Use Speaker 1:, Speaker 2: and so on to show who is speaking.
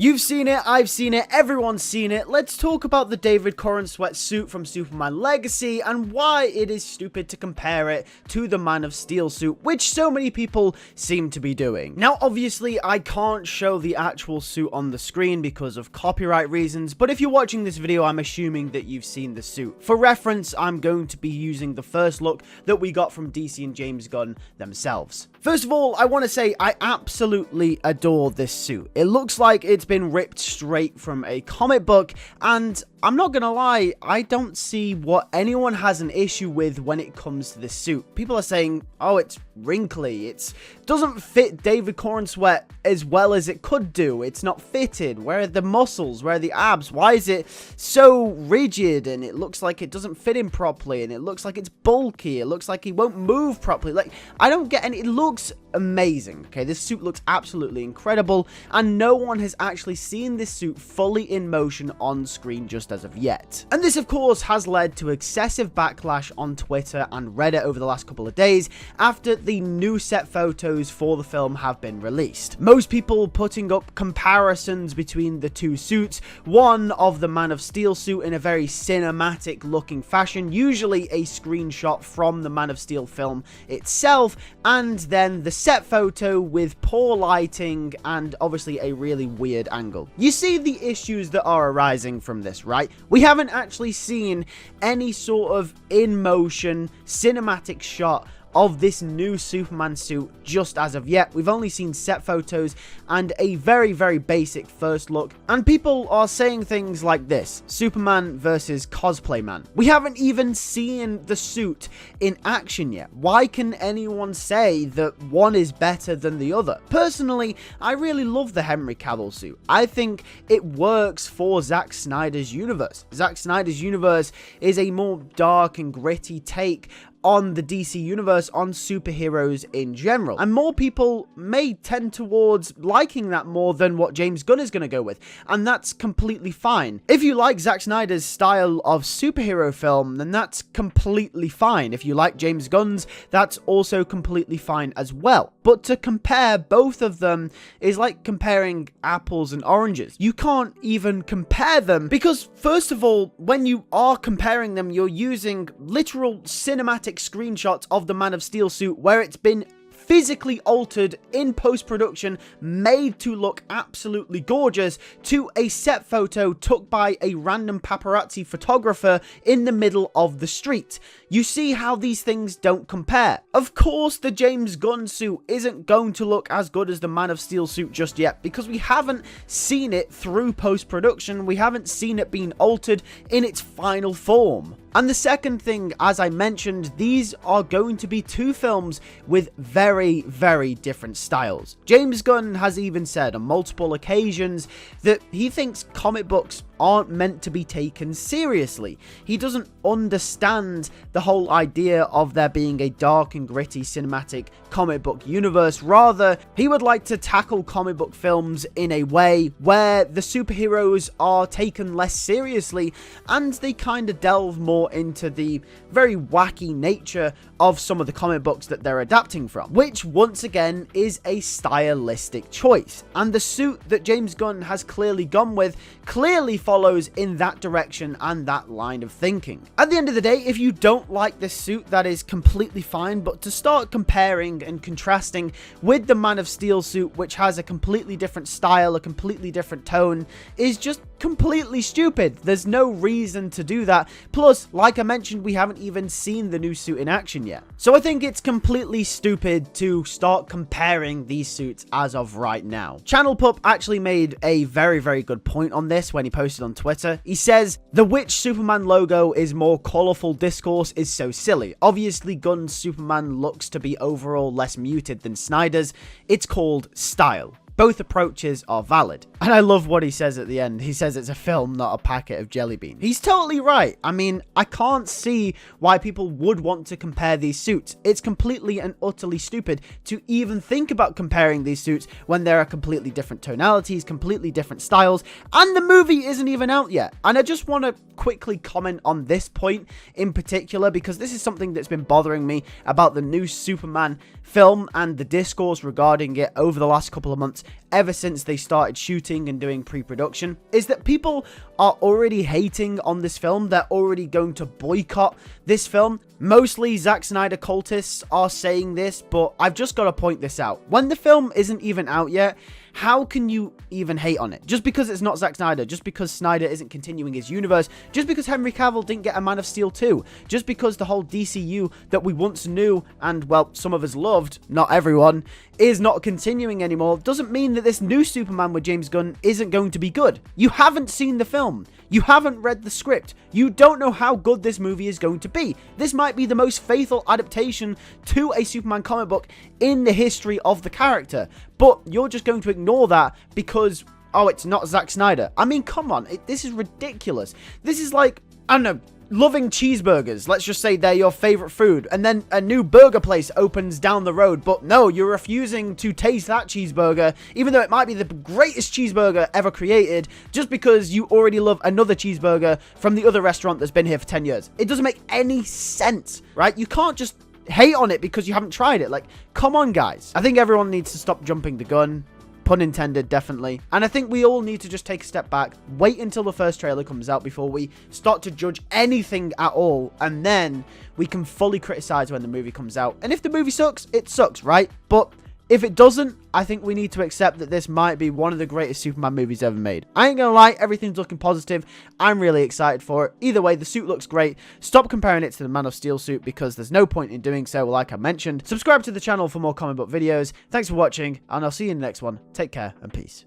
Speaker 1: You've seen it, I've seen it, everyone's seen it. Let's talk about the David Corenswet suit from Superman Legacy and why it is stupid to compare it to the Man of Steel suit, which so many people seem to be doing. Now, obviously, I can't show the actual suit on the screen because of copyright reasons, but if you're watching this video, I'm assuming that you've seen the suit. For reference, I'm going to be using the first look that we got from DC and James Gunn themselves. First of all, I want to say I absolutely adore this suit. It looks like it's been ripped straight from a comic book, and I'm not gonna lie, I don't see what anyone has an issue with when it comes to this suit. People are saying, oh, it's wrinkly, it doesn't fit David Corenswet as well as it could do, it's not fitted, where are the muscles, where are the abs, why is it so rigid, and it looks like it doesn't fit him properly, and it looks like it's bulky, it looks like he won't move properly. Like, I don't get any, it looks amazing, okay? This suit looks absolutely incredible, and no one has actually seen this suit fully in motion on screen just as of yet. And this, of course, has led to excessive backlash on Twitter and Reddit over the last couple of days after the new set photos for the film have been released. Most people putting up comparisons between the two suits, one of the Man of Steel suit in a very cinematic looking fashion, usually a screenshot from the Man of Steel film itself, and then the set photo with poor lighting and obviously a really weird angle. You see the issues that are arising from this, right? We haven't actually seen any sort of in-motion cinematic shot of this new Superman suit just as of yet. We've only seen set photos and a very, very basic first look, and people are saying things like this: Superman versus cosplay man. We haven't even seen the suit in action yet. Why can anyone say that one is better than the other? Personally, I really love the Henry Cavill suit. I think it works for Zack Snyder's universe. Zack Snyder's universe is a more dark and gritty take on the DC universe, on superheroes in general, and more people may tend towards liking that more than what James Gunn is going to go with, and that's completely fine. If you like Zack Snyder's style of superhero film, then that's completely fine. If you like James Gunn's, that's also completely fine as well. But to compare both of them is like comparing apples and oranges. You can't even compare them because, first of all, when you are comparing them, you're using literal cinematic screenshots of the Man of Steel suit where it's been physically altered in post-production, made to look absolutely gorgeous, to a set photo took by a random paparazzi photographer in the middle of the street. You see how these things don't compare. Of course, the James Gunn suit isn't going to look as good as the Man of Steel suit just yet because we haven't seen it through post-production, we haven't seen it being altered in its final form. And the second thing, as I mentioned, these are going to be two films with very, very different styles. James Gunn has even said on multiple occasions that he thinks comic books aren't meant to be taken seriously. He doesn't understand the whole idea of there being a dark and gritty cinematic comic book universe. Rather, he would like to tackle comic book films in a way where the superheroes are taken less seriously and they kind of delve more into the very wacky nature of some of the comic books that they're adapting from, which once again is a stylistic choice. And the suit that James Gunn has clearly gone with clearly follows in that direction and that line of thinking. At the end of the day, if you don't like this suit, that is completely fine, but to start comparing and contrasting with the Man of Steel suit, which has a completely different style, a completely different tone, is just completely stupid. There's no reason to do that. Plus, like I mentioned, we haven't even seen the new suit in action yet. So I think it's completely stupid to start comparing these suits as of right now. Channel Pup actually made a very, very good point on this when he posted on Twitter. He says, the which Superman logo is more colorful discourse is so silly. Obviously, Gunn's Superman looks to be overall less muted than Snyder's. It's called style. Both approaches are valid. And I love what he says at the end. He says it's a film, not a packet of jelly beans. He's totally right. I mean, I can't see why people would want to compare these suits. It's completely and utterly stupid to even think about comparing these suits when there are completely different tonalities, completely different styles, and the movie isn't even out yet. And I just want to quickly comment on this point in particular because this is something that's been bothering me about the new Superman film and the discourse regarding it over the last couple of months. ever since they started shooting and doing pre-production, is that people are already hating on this film. They're already going to boycott this film. Mostly Zack Snyder cultists are saying this, but I've just got to point this out. When the film isn't even out yet, how can you even hate on it? Just because it's not Zack Snyder, just because Snyder isn't continuing his universe, just because Henry Cavill didn't get a Man of Steel 2, just because the whole DCU that we once knew and, well, some of us loved, not everyone, is not continuing anymore, doesn't mean that this new Superman with James Gunn isn't going to be good. You haven't seen the film. You haven't read the script. You don't know how good this movie is going to be. This might be the most faithful adaptation to a Superman comic book in the history of the character. But you're just going to ignore that because, oh, it's not Zack Snyder. I mean, come on. This is ridiculous. This is like, I don't know, loving cheeseburgers. Let's just say they're your favorite food. And then a new burger place opens down the road. But no, you're refusing to taste that cheeseburger, even though it might be the greatest cheeseburger ever created, just because you already love another cheeseburger from the other restaurant that's been here for 10 years. It doesn't make any sense, right? You can't just hate on it because you haven't tried it. Like, come on, guys. I think everyone needs to stop jumping the gun. Pun intended, definitely. And I think we all need to just take a step back, wait until the first trailer comes out before we start to judge anything at all, and then we can fully criticize when the movie comes out. And if the movie sucks, it sucks, right? But if it doesn't, I think we need to accept that this might be one of the greatest Superman movies ever made. I ain't gonna lie, everything's looking positive. I'm really excited for it. Either way, the suit looks great. Stop comparing it to the Man of Steel suit because there's no point in doing so, like I mentioned. Subscribe to the channel for more comic book videos. Thanks for watching, and I'll see you in the next one. Take care, and peace.